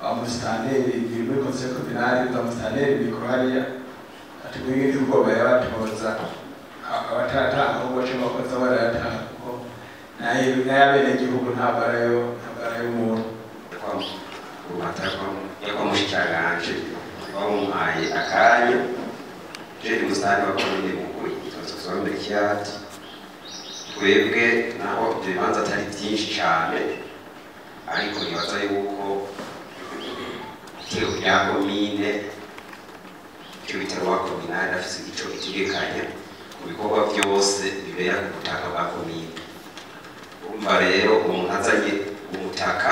amusitanteri muri konseye kominari amusitanteri mikoro hariya atubwira yuko bayabatoza abatatanga ahubwo cyangwa abakozi barayatanga kuko n'ayabenegihugu ntabwo arayo umuntu. Yako umushikiranganji bamuhaye akanya jeri musitani wa komine Bukuyi tuzosobanura ikiati twebwe naho ibyo bibanza atari byinshi cyane ariko nibaza yuko itero rya komine icyo bitaro wa kominari afise icyo itegekanya mu bikorwa byose bibera ku butaka bwa komine. Urumva rero umuntu azanye umutaka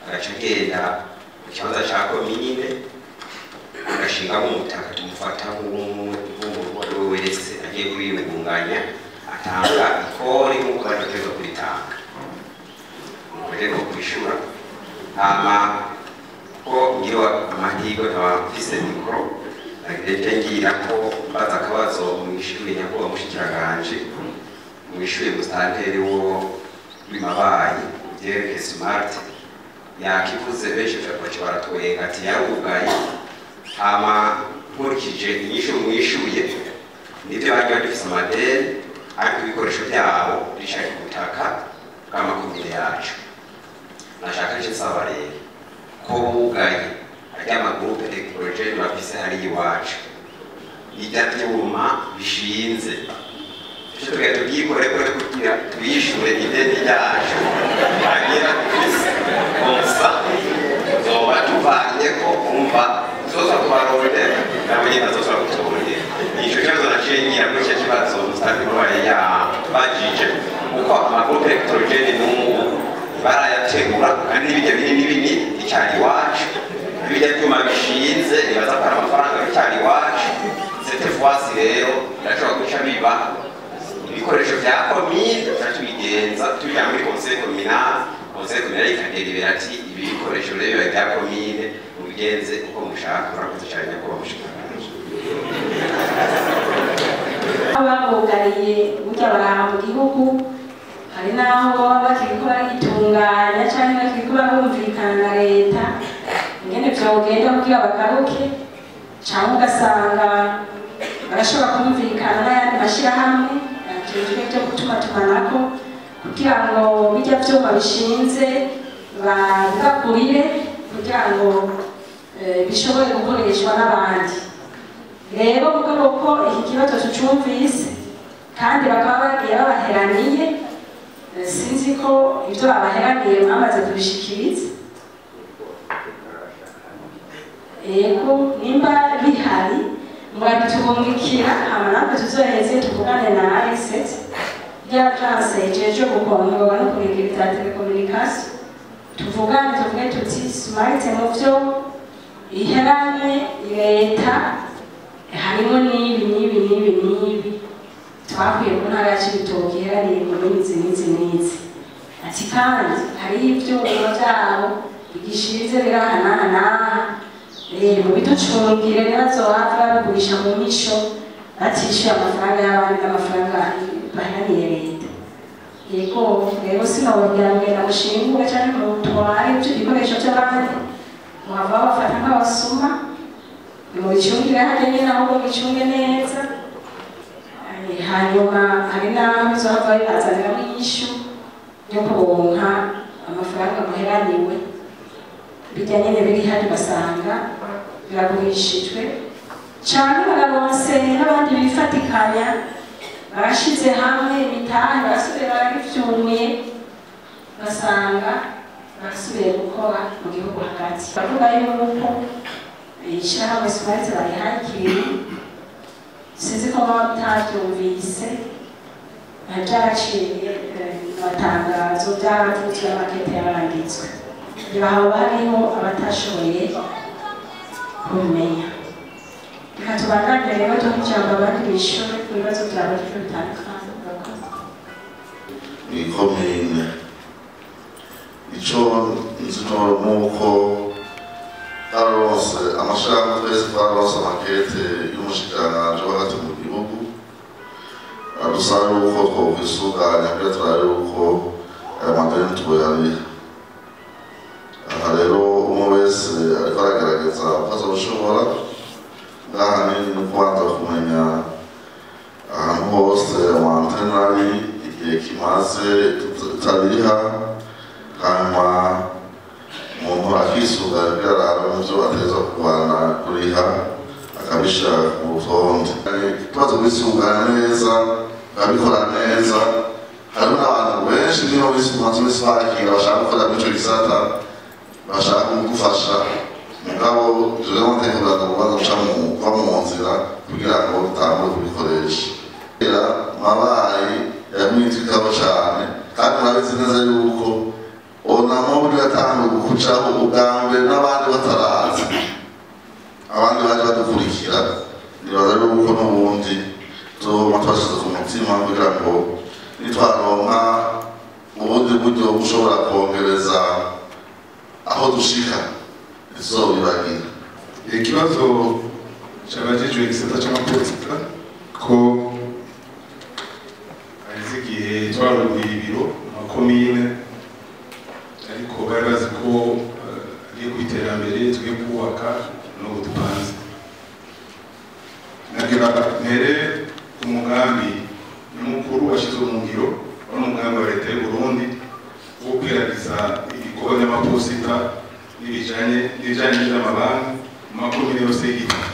agaca agenda mu kibanza cya komine agashingamo umutaka tumufata nk'umuntu uwo ari we wese agiye kwiyungunganya atanga ikori nk'uko bategerezwa kuritanga mu buryo bwo kwishyura. Hama ko ngira amahirwe nk'abafise mikoro nagende ngira ko baza akabazo mwishyuye nyakubahwa umushikiranganji mwishyuye umusitanteri wo w'imabayi byerekeye smart yakivuze benshi baca baratwenga ati yarugaye. Hama nkurikije inyishu mwishyuye nibyo bagiye bafise amadeni ariko ibikoresho byabo bishaka ku butaka bw'amakomine yacu. Nashaka nje nsaba rero ko bugaye ajya amagurupe ekorojeni bafise hari iwacu ijya byuma bishinze icyo tugahita tubyikore kure kugira twishyure ideni ryacu agera kwisi gusa zoba tuvanye ko umva zoza kubarondera nabo nyine zoza kuturondera. Icyo kibazo naciye ngira muri icyo kibazo umusitanteri wayo yabajije kuko amagurupe ekorojeni n'ubu barayategura kandi n'ibijya binini icyari iwacu ibijya byuma bishinze nibaza ko ari amafaranga y'icyari iwacu. Cette fois rero ndashobora guca biba ibikoresho bya komine tubigenza tujya muri conseil communal ikageribera ati ibi bikoresho rero bya komine mubigenze uko mushaka. Murakoze cyane nyakubahwa umushikiranganji. Ababugariye burya baraha mu gihugu hari n'aho baba bakiriko baragitunganya cyangwa bakiriko barumvikana na leta ingene vyogenda kugira bagaruke cyangwa ugasanga barashobora kumvikana n'ayandi mashyirahamwe ajejwe byo gutumatumanako kugira ngo bijya vyuma bishinze babigagurire kugira ngo bishobore gukoreshwa n'abandi. Rero mugabo ko iki kibazo tucumvise kandi bakaba bagiye babaheraniye sinzi ko ibyo babaheraniye bamaze kubishikiriza. Yego nimba bihari murabitubungikira hama natwe tuzoheze tuvugane na ASET ry'agence ijejwe gukontorora no kurinda ibya telekomunikasiyo tuvugane tuvuge tuti smart mu byo iheranye leta harimo n'ibi twakwiye mu ntara ya CIBITOKE iheraniye mu n'izi ati kandi hariho ibyuma byabo igishinze rero aha n'aha mu biducungire ntibazohava babigurisha mu misho batishyuye amafaranga y'abandi n'amafaranga baheraniye leta. yego rero sinababwira ngo namushingure cyangwa mutware ibikoresho by'abandi muhava bafata nk'abasuma mubicungire hajya nyine aho mubicunge neza hanyuma hari n'aho bizohava bibazaniramo inyishu yo kuronka amafaranga muheraniwe bijya nyine biri hano basanga biragurishijwe cyane bararonse n'abandi bifatikanya barashize hamwe imitahe barasubira baragivyumuye basanga barasubiye gukora mu gihugu hagati bavuga yuko ishyirahamwe Smart barihakiye sinzi ko baba mutabyumvise byaraciye amatangazo byaravuzwe amakete yaranditswe haba hariho abatashoboye kubimenya reka tubanane rero duha ijambo abandi bishure ku bibazo byabajijwe bitandukanye ni komine icyo nzi nuko twarose amashirahamwe twese twarose amakete y'umushikiranganji wo hagati mu gihugu dusaba yuko twokwisuganya kugira turabe yuko aya madeni tuboyariha aha rero umwe wese ariko aragerageza uko azoshobora ngaha nini ni kubanza kumenya ahantu hose amantene ari igihe kimaze tutariha hanyuma umuntu akisuganya kugira arabe muvyo ateza kurwana kuriha akabishira ku rutonde tumaze kwisuganya neza abikora neza hariho n'abantu benshi niho bisumaze bakira bashaka gukora muri ico gisata bashaka kugufasha mugabo jewe ntekereza ko baza guca kuva mu nzira kugira ngo dutangure kubikoresha mabayi yamwitwikaho cane kandi murabizi neza yuko onamo buryo yatanguye gukucaho ubwa mbere n'abandi batarazi abandi baje badukurikira nibaza yuko n'ubundi tuba twashyize ku mutima kugira ngo nitwaronka ubundi buryo bushobora kongereza aho dushika izobibagira ikibazo cyabajijwe igisata cy'amaposita ko arize igihe twaruguye ibiro amakomine ariko bari bazi ko ari ku iterambere tugiye kubaka n'ubu dupanze nagira mbere umugambi n'umukuru washyizwe mu ngiro n'umugambi wa leta y'u Burundi wo kwiragiza ibikorwa by'amaposita n'ibijanye n'amabanki mu makomine yose y'igihugu.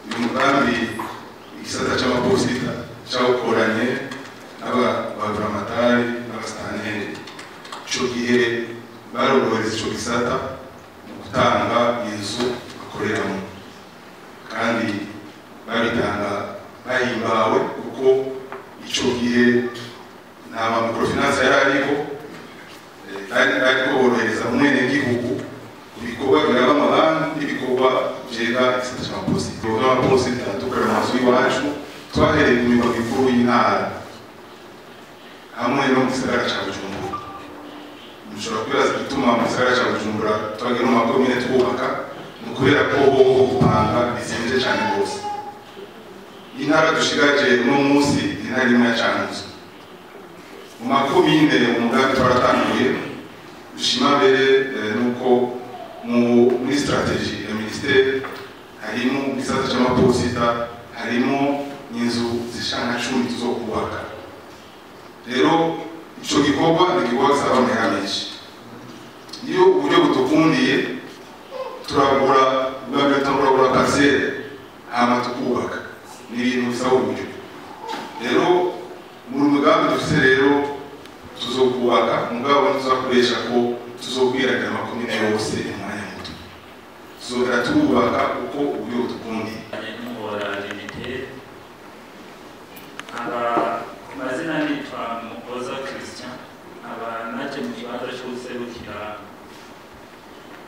uyu mugambi igisata cy'amaposita cyawukoranye n'abaguramatari n'abasitanteri ico gihe barorohereza ico gisata mu gutanga inzu bakoreramo kandi babitanga bahimbawe kuko ico gihe nta microfinance yari ariho ariko borohereza umwenegihugu ibikorwa biraba amabanki n'ibikorwa vyega igisata c'amaposita amaposita dukorera mu mazu y'iwacu twahereye ku mirongo mikuru y'intara hamwe no mu gisagara ca Bujumbura mushobora kwibaza igituma mu gisagara ca Bujumbura twagira mu makomine twubaka ni ukubera ko boho gupanga bizimvye cane rwose intara dushigaje uno munsi intara imwe yacanutse mu makomine umugambi twaratanguye dushima mbere nuko muri strategie ya ministere harimo igisata c'amaposita harimo inzu zishanga 10 tuzokubaka rero ico gikorwa ni igikorwa gisaba amahera iyo uburyo butukundiye turagura parcelle hama tukubaka ni ibintu bisaba uburyo rero mu mugambi dufise rero tuzokubaka mugabo tuzakoresha ko tuzokwiragira amakomine yose umwanya muto tuzogera tubaka uko uburyo butukundiye amazina nitwa Mukoza Christian aba naje mu kibanza cyo guserukira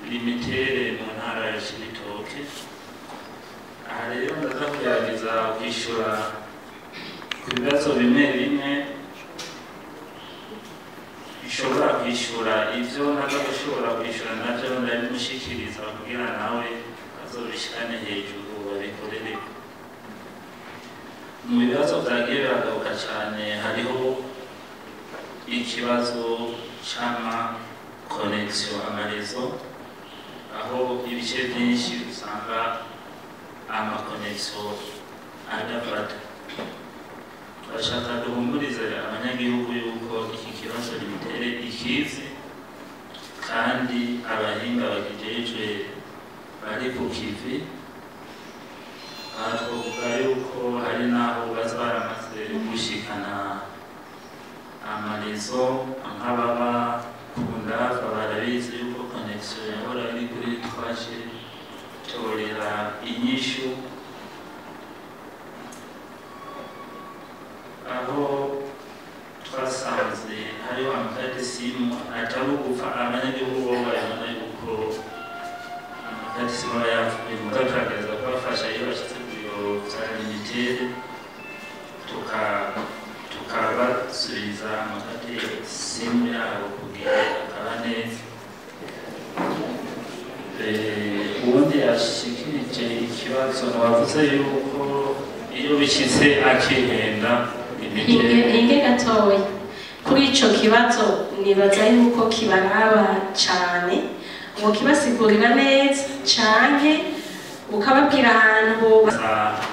limitere mu ntara ya CIBITOKE aha rero ndaza kugerageza kwishyura ku bibazo bimwe bimwe bishobora kwishyura ibyo ntagashobora kwishyura nabyo ndabimushikiriza kugira nawe azobishikane hejuru babikorere mu bibazo byagiye biragaruka cyane hariho ikibazo c'ama connection amarezo aho ibice byinshi usanga ama connection adafata. Bashaka duhumurize abanyagihugu yuko iki kibazo bitere ikizi kandi abahinga bakijejwe bari ku kivi. Twavuga yuko hari n'aho baza baramaze gushikana amarezo nk'ababa ku ndava barabizi yuko connection yahora iri kuri twaje torera inyishu aho twasanze hariho amakadi simu atari ugupfa abanyagihugu bo bayabona yuko amakadi simu aba yapfuye mugagerageza kubafasha iyo bashyitse ku biro bya limitere tukabasubiza amakadi simu yabo kugira akaba neza. Ubundi yashikirije ikibazo wavuze yuko iyo bishyitse akihenda Inge gatoya kuri ico kibazo nibaza yuko kibaraba cane ngo kibasigurira neza canke ukababwira ahantu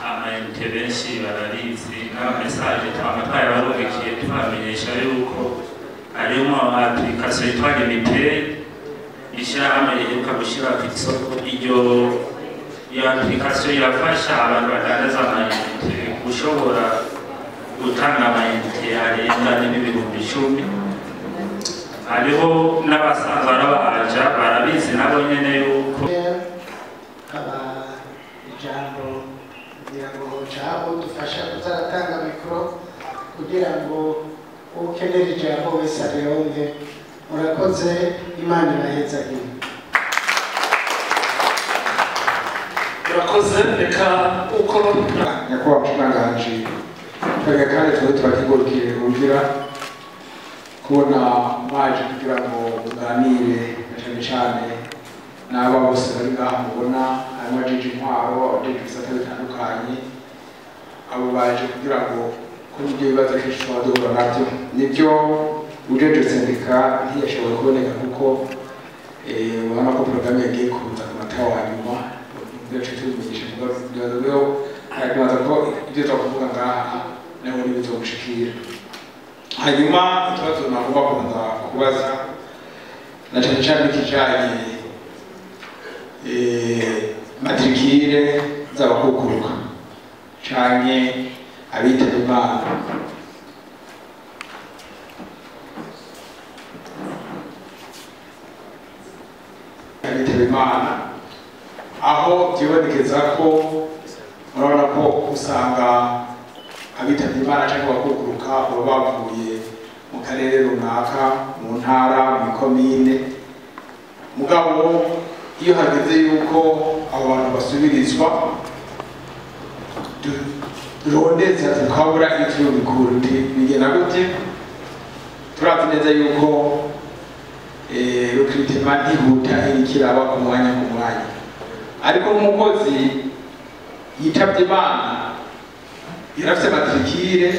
amayinite benshi bararizi n'amamesaje twamataye barubikiye tubamenyesha yuko harimo application yitwa Limite ishyirahamwe riheruka gushyira ku isoko. Iyo application irafasha abantu badandaza amayinite gushobora gutanga amayinite arenga n'ibihumbi 10. Hariho n'abasanzwe barabaja barabizi nabo nyene yuko ijambo kugira ngo cabo dufasha kuzaratanga mikoro kugira ngo ukenera ijambo wese aryumve. Murakoze, Imana ibaheza hino. Murakoze, reka uko nyakubahwa umushikiranganji twebwe kandi twari turakigurukire kugira kubona mwaje kugira ngo muganire cyane cyane n'aba bose bari ngaha mubona harimo abajeje intwaro, abajeje ibisata bitandukanye. Abo baje kugira ngo kuri ibyo bibazo kenshi tuba duhura nabyo. Nibyo ujeje sendika ntiyashoboye kuboneka kuko ubona ko porogaramu yagiye kuza ku mata wa nyuma byacu tubimenyesha mugazo harakibaza ko ibyo twakuvuga ngaha naho n'ibizomushikira. Hanyuma ikibazo nagomba kubanza kubaza na cyane cyane ikijanye matrikire z'abakukuruka canke abitaba Imana. Abitaba Imana aho byibonekeza ko murabona ko usanga abitaba Imana cyangwa abakukuruka baba bavuye mu karere runaka, mu ntara, mu komine. Mugabo iyo hageze yuko abo bantu basubirizwa turondeza tukabura ivyo bikundi bigena gute. Turazi neza yuko recruitment ntihuta irikiraba ku mwanya ku mwanya, ariko umukozi yitavye Imana irafise matrikire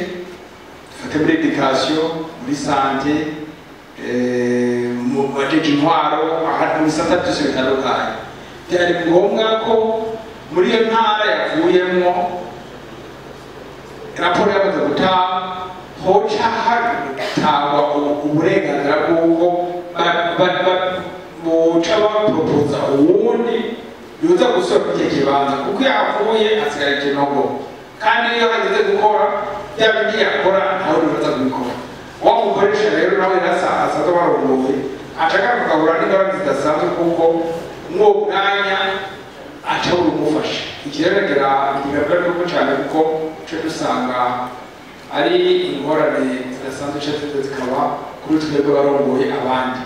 dufate muri education, muri sante, mu bajeje intwaro, ahari mu bisata byose bitandukanye. Byari ngombwa ko muri iyo ntara yavuyemwo raporo yamaze gutanga hoca hatangwa uburenganzira bw'uko boca baporopoza uwundi yoza gusora icyo kibanza, kuko yavuye hasigara ikinogo, kandi iyo hageze gukora bya bindi yakora ntawe uraza kubikora. Wa mukoresha rero nawe asaza barongoye ashaka kugabura n'ingaragu zidasanzwe kuko mwo mwanya aca urumufasha. Ikiregera bigaragara ko cyane kuko cyo dusanga ari ingorane zidasanzwe cyane zikaba kuri twebwe barongoye abandi.